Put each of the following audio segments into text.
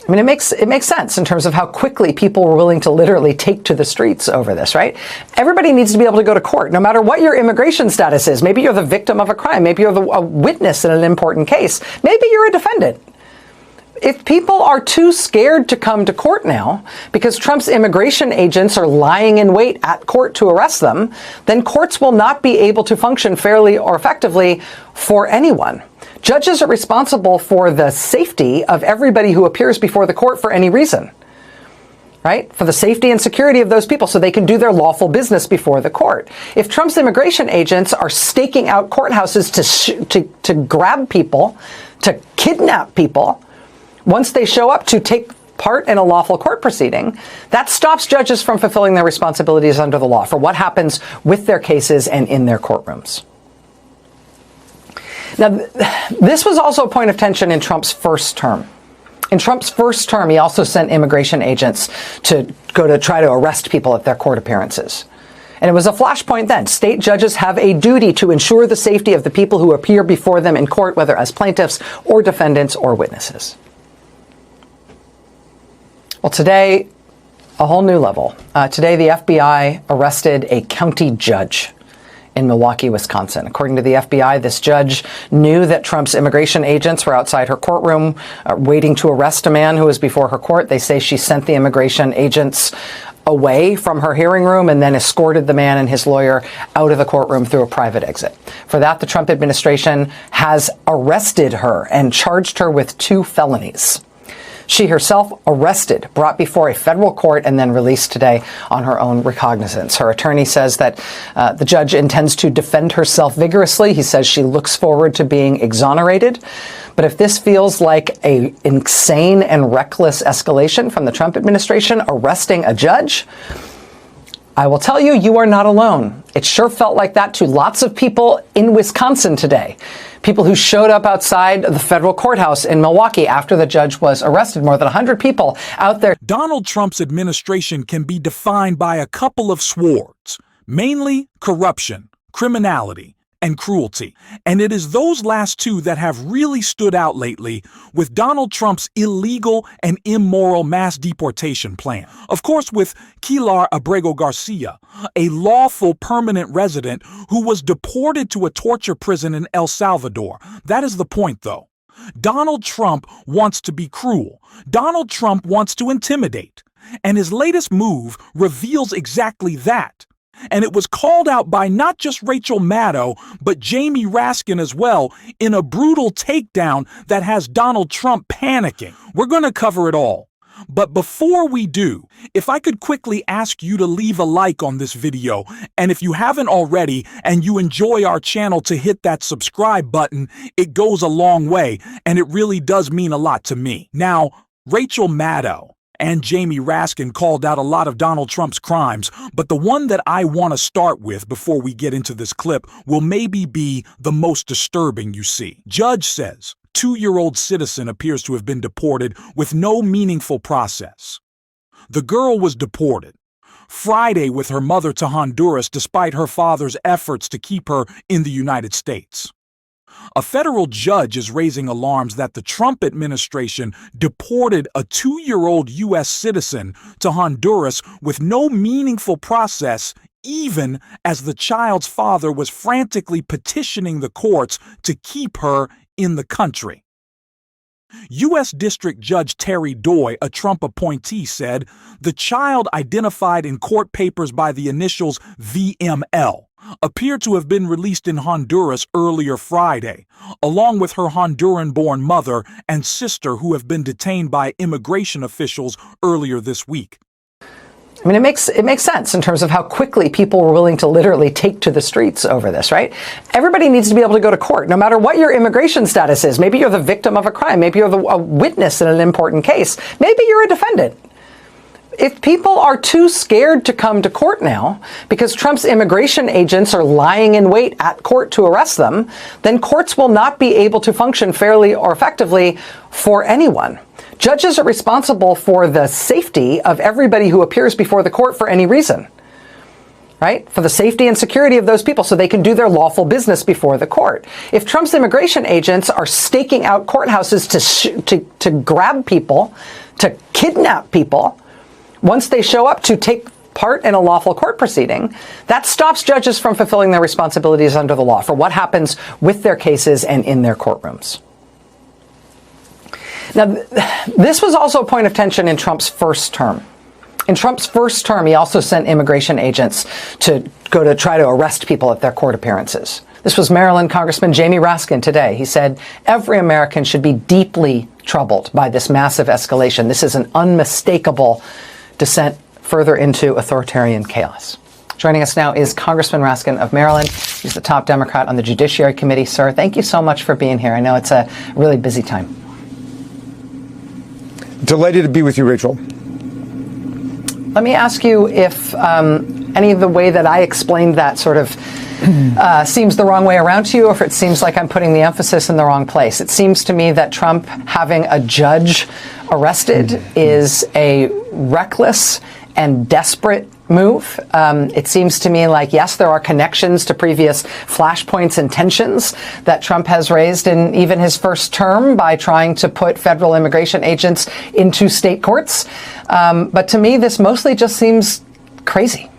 I mean, it makes sense in terms of how quickly people were willing to literally take to the streets over this, right? Everybody needs to be able to go to court, no matter what your immigration status is. Maybe you're the victim of a crime. Maybe you're a witness in an important case. Maybe you're a defendant. If people are too scared to come to court now because Trump's immigration agents are lying in wait at court to arrest them, then courts will not be able to function fairly or effectively for anyone. Judges are responsible for the safety of everybody who appears before the court for any reason, right? For the safety and security of those people so they can do their lawful business before the court. If Trump's immigration agents are staking out courthouses to grab people, to kidnap people, once they show up to take part in a lawful court proceeding, that stops judges from fulfilling their responsibilities under the law for what happens with their cases and in their courtrooms. Now, this was also a point of tension in Trump's first term. In Trump's first term, he also sent immigration agents to go to try to arrest people at their court appearances. And it was a flashpoint then. State judges have a duty to ensure the safety of the people who appear before them in court, whether as plaintiffs or defendants or witnesses. Well, today, a whole new level. Today, the FBI arrested a county judge in Milwaukee, Wisconsin. According to the FBI, this judge knew that Trump's immigration agents were outside her courtroom waiting to arrest a man who was before her court. They say she sent the immigration agents away from her hearing room and then escorted the man and his lawyer out of the courtroom through a private exit. For that, the Trump administration has arrested her and charged her with 2 felonies. She herself arrested, brought before a federal court, and then released today on her own recognizance. Her attorney says that the judge intends to defend herself vigorously. He says she looks forward to being exonerated. But if this feels like an insane and reckless escalation from the Trump administration arresting a judge, I will tell you, you are not alone. It sure felt like that to lots of people in Wisconsin today. People who showed up outside the federal courthouse in Milwaukee after the judge was arrested. More than 100 people out there. Donald Trump's administration can be defined by a couple of swords, mainly corruption, criminality, and cruelty. And it is those last 2 that have really stood out lately with Donald Trump's illegal and immoral mass deportation plan. Of course, with Kilar Abrego Garcia, a lawful permanent resident who was deported to a torture prison in El Salvador. That is the point, though. Donald Trump wants to be cruel. Donald Trump wants to intimidate. And his latest move reveals exactly that. And it was called out by not just Rachel Maddow, but Jamie Raskin as well, in a brutal takedown that has Donald Trump panicking. We're going to cover it all. But before we do, if I could quickly ask you to leave a like on this video, and if you haven't already and you enjoy our channel, to hit that subscribe button. It goes a long way, and it really does mean a lot to me. Now, Rachel Maddow and Jamie Raskin called out a lot of Donald Trump's crimes, but the one that I want to start with before we get into this clip will maybe be the most disturbing you see. Judge says 2-year-old citizen appears to have been deported with no meaningful process. The girl was deported Friday with her mother to Honduras despite her father's efforts to keep her in the United States. A federal judge is raising alarms that the Trump administration deported a 2-year-old U.S. citizen to Honduras with no meaningful process, even as the child's father was frantically petitioning the courts to keep her in the country. U.S. District Judge Terry Doy, a Trump appointee, said the child, identified in court papers by the initials VML, appeared to have been released in Honduras earlier Friday, along with her Honduran-born mother and sister, who have been detained by immigration officials earlier this week. I mean, it makes sense in terms of how quickly people were willing to literally take to the streets over this, right? Everybody needs to be able to go to court, no matter what your immigration status is. Maybe you're the victim of a crime. Maybe you're a witness in an important case. Maybe you're a defendant. If people are too scared to come to court now because Trump's immigration agents are lying in wait at court to arrest them, then courts will not be able to function fairly or effectively for anyone. Judges are responsible for the safety of everybody who appears before the court for any reason, right? For the safety and security of those people so they can do their lawful business before the court. If Trump's immigration agents are staking out courthouses to grab people, to kidnap people, once they show up to take part in a lawful court proceeding, that stops judges from fulfilling their responsibilities under the law for what happens with their cases and in their courtrooms. Now, this was also a point of tension in Trump's first term. In Trump's first term, he also sent immigration agents to go to try to arrest people at their court appearances. This was Maryland Congressman Jamie Raskin today. He said, every American should be deeply troubled by this massive escalation. This is an unmistakable descent further into authoritarian chaos. Joining us now is Congressman Raskin of Maryland. He's the top Democrat on the Judiciary Committee. Sir, thank you so much for being here. I know it's a really busy time. Delighted to be with you, Rachel. Let me ask you if any of the way that I explained that sort of seems the wrong way around to you, or if it seems like I'm putting the emphasis in the wrong place. It seems to me that Trump having a judge arrested is a reckless and desperate move. It seems to me like, yes, there are connections to previous flashpoints and tensions that Trump has raised in even his first term by trying to put federal immigration agents into state courts. But to me, this mostly just seems crazy.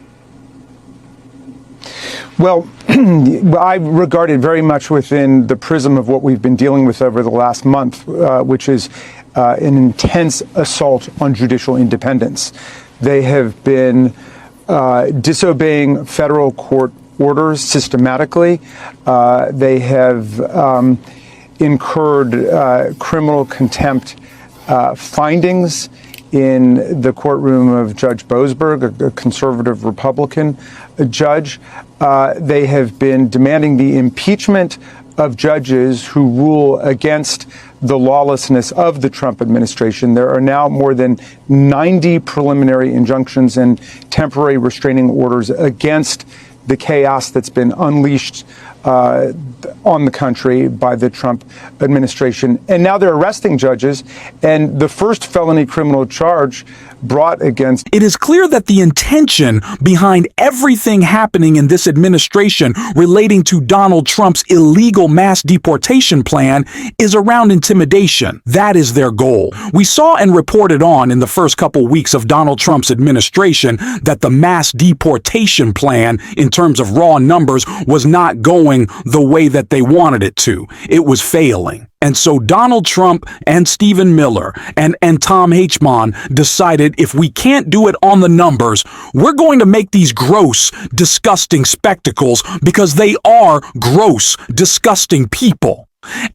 Well, I regard it very much within the prism of what we've been dealing with over the last month, which is an intense assault on judicial independence. They have been disobeying federal court orders systematically. They have incurred criminal contempt findings in the courtroom of Judge Boasberg, a conservative Republican judge. They have been demanding the impeachment of judges who rule against the lawlessness of the Trump administration. There are now more than 90 preliminary injunctions and temporary restraining orders against the chaos that's been unleashed on the country by the Trump administration. And now they're arresting judges. And the first felony criminal charge brought against... It is clear that the intention behind everything happening in this administration relating to Donald Trump's illegal mass deportation plan is around intimidation. That is their goal. We saw and reported on in the first couple weeks of Donald Trump's administration that the mass deportation plan, in terms of raw numbers, was not going the way that they wanted it to. It was failing. And so Donald Trump and Stephen Miller and Tom Hachman decided, if we can't do it on the numbers, we're going to make these gross, disgusting spectacles, because they are gross, disgusting people.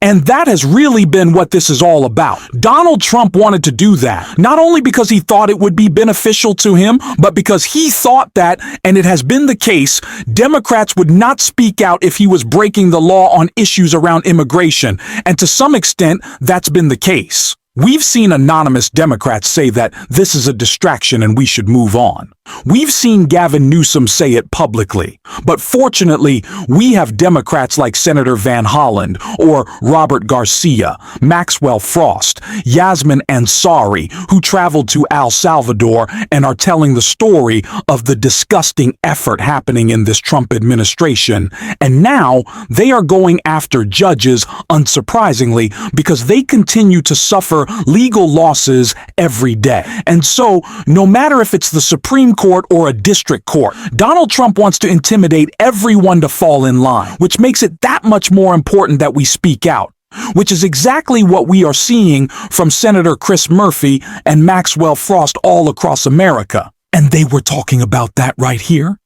And that has really been what this is all about. Donald Trump wanted to do that, not only because he thought it would be beneficial to him, but because he thought that, and it has been the case, Democrats would not speak out if he was breaking the law on issues around immigration. And to some extent, that's been the case. We've seen anonymous Democrats say that this is a distraction and we should move on. We've seen Gavin Newsom say it publicly. But fortunately, we have Democrats like Senator Van Hollen or Robert Garcia, Maxwell Frost, Yasmin Ansari, who traveled to El Salvador and are telling the story of the disgusting effort happening in this Trump administration. And now they are going after judges, unsurprisingly, because they continue to suffer legal losses every day. And so, no matter if it's the Supreme Court or a district court, Donald Trump wants to intimidate everyone to fall in line, which makes it that much more important that we speak out, which is exactly what we are seeing from Senator Chris Murphy and Maxwell Frost all across America. And they were talking about that right here.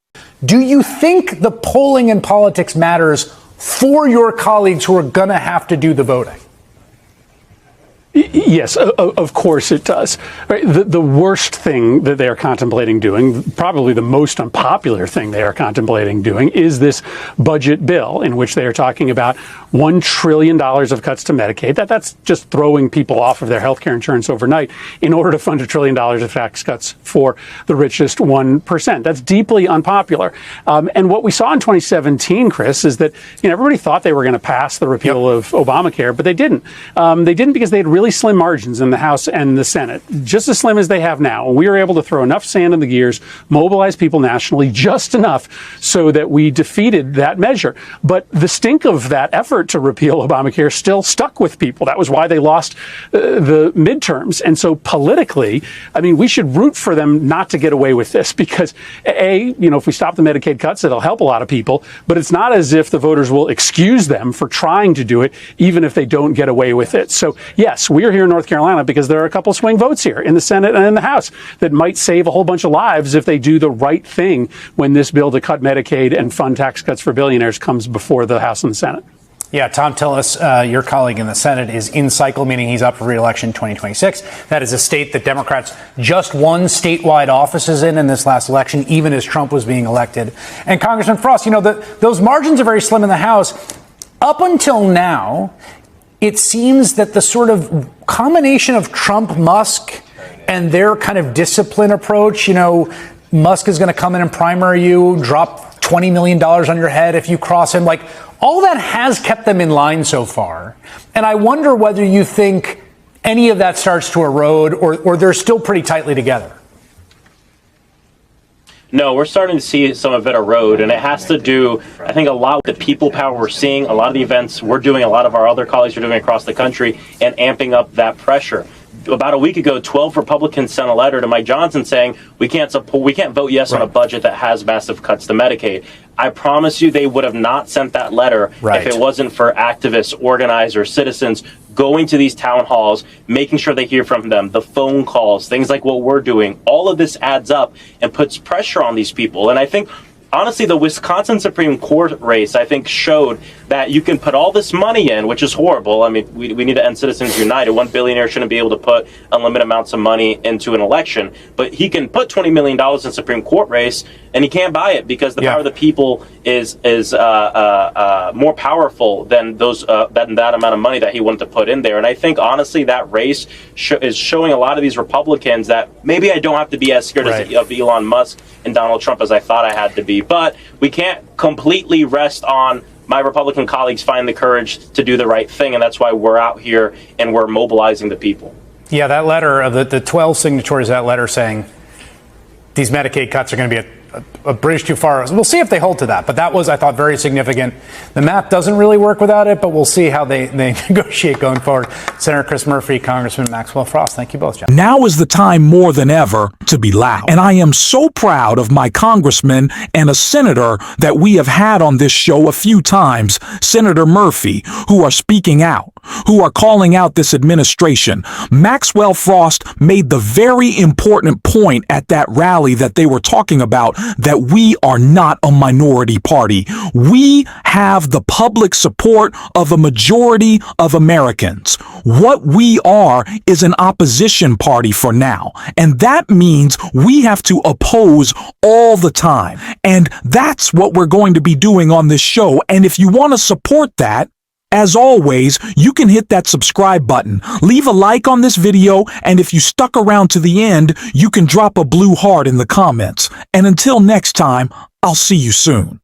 Do you think the polling in politics matters for your colleagues who are going to have to do the voting? Yes, of course it does. Right? The worst thing that they are contemplating doing, probably the most unpopular thing they are contemplating doing, is this budget bill in which they are talking about $1 trillion of cuts to Medicaid. That's just throwing people off of their health care insurance overnight in order to fund $1 trillion of tax cuts for the richest 1%. That's deeply unpopular. And what we saw in 2017, Chris, is that everybody thought they were going to pass the repeal of Obamacare, but they didn't. They didn't because they had really slim margins in the House and the Senate, just as slim as they have now. We were able to throw enough sand in the gears, mobilize people nationally just enough so that we defeated that measure. But the stink of that effort to repeal Obamacare still stuck with people. That was why they lost the midterms. And so politically, we should root for them not to get away with this because, if we stop the Medicaid cuts, it'll help a lot of people. But it's not as if the voters will excuse them for trying to do it, even if they don't get away with it. So, yes, we're here in North Carolina because there are a couple swing votes here in the Senate and in the House that might save a whole bunch of lives if they do the right thing when this bill to cut Medicaid and fund tax cuts for billionaires comes before the House and the Senate. Yeah, Tom Tillis, your colleague in the Senate, is in cycle, meaning he's up for re-election in 2026. That is a state that Democrats just won statewide offices in this last election, even as Trump was being elected. And Congressman Frost, those margins are very slim in the House. Up until now, it seems that the sort of combination of Trump, Musk, and their kind of discipline approach, Musk is going to come in and primary you, drop $20 million on your head if you cross him, all that has kept them in line so far. And I wonder whether you think any of that starts to erode or they're still pretty tightly together. No, we're starting to see some of it erode, and it has to do, I think, a lot with the people power we're seeing, a lot of the events we're doing, a lot of our other colleagues are doing across the country, and amping up that pressure. About a week ago, 12 Republicans sent a letter to Mike Johnson saying we can't vote yes on a budget that has massive cuts to Medicaid. I promise you they would have not sent that letter if it wasn't for activists, organizers, citizens going to these town halls, making sure they hear from them, the phone calls, things like what we're doing. All of this adds up and puts pressure on these people. And I think, honestly, the Wisconsin Supreme Court race, I think, showed that you can put all this money in, which is horrible. We need to end Citizens United. One billionaire shouldn't be able to put unlimited amounts of money into an election. But he can put $20 million in a Supreme Court race, and he can't buy it because the power of the people is more powerful than that amount of money that he wanted to put in there. And I think, honestly, that race is showing a lot of these Republicans that maybe I don't have to be as scared of Elon Musk and Donald Trump as I thought I had to be. But we can't completely rest on my Republican colleagues find the courage to do the right thing, and that's why we're out here and we're mobilizing the people. Yeah, that letter, the 12 signatories of that letter saying these Medicaid cuts are going to be a bridge too far. We'll see if they hold to that. But that was, I thought, very significant. The math doesn't really work without it, but we'll see how they negotiate going forward. Senator Chris Murphy, Congressman Maxwell Frost, thank you both, John. Now is the time more than ever to be loud. And I am so proud of my congressman and a senator that we have had on this show a few times, Senator Murphy, who are speaking out, who are calling out this administration. Maxwell Frost made the very important point at that rally that they were talking about, that we are not a minority party. We have the public support of a majority of Americans. What we are is an opposition party for now. And that means we have to oppose all the time. And that's what we're going to be doing on this show. And if you want to support that, as always, you can hit that subscribe button, leave a like on this video, and if you stuck around to the end, you can drop a blue heart in the comments. And until next time, I'll see you soon.